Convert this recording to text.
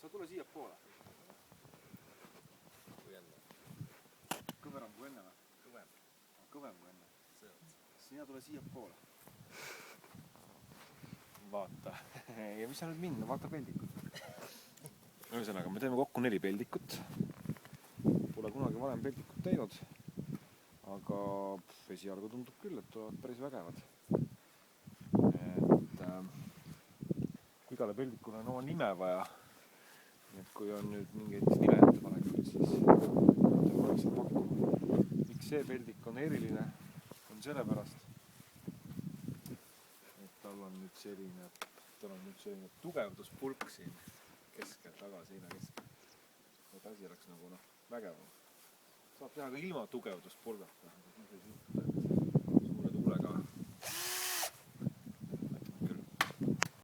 sa tule siia poole. Kui enne. Kõveram kui enne või? Kõvem. Kõvem kui enne. Sina tule siia poole. Vaata. Ja mis sa nüüd minna? Vaata peldikut. Ühesõnaga, me teeme kokku 4 peldikut. Pole kunagi varem peldikut teinud. Aga esialgu tundub küll, et tulevad päris vägevad. Igale peldikule on oma nime vaja. Et kui on nüüd mingeid nime ettepanekuid, siis võiks pakkuma. Miks see peldik on eriline, on sellepärast, et tal on nüüd selline tugevduspulk siin keskel, tagaseina keskel. Et asi oleks nagu vägevam. Saab teha ka ilma tugevduspulgata.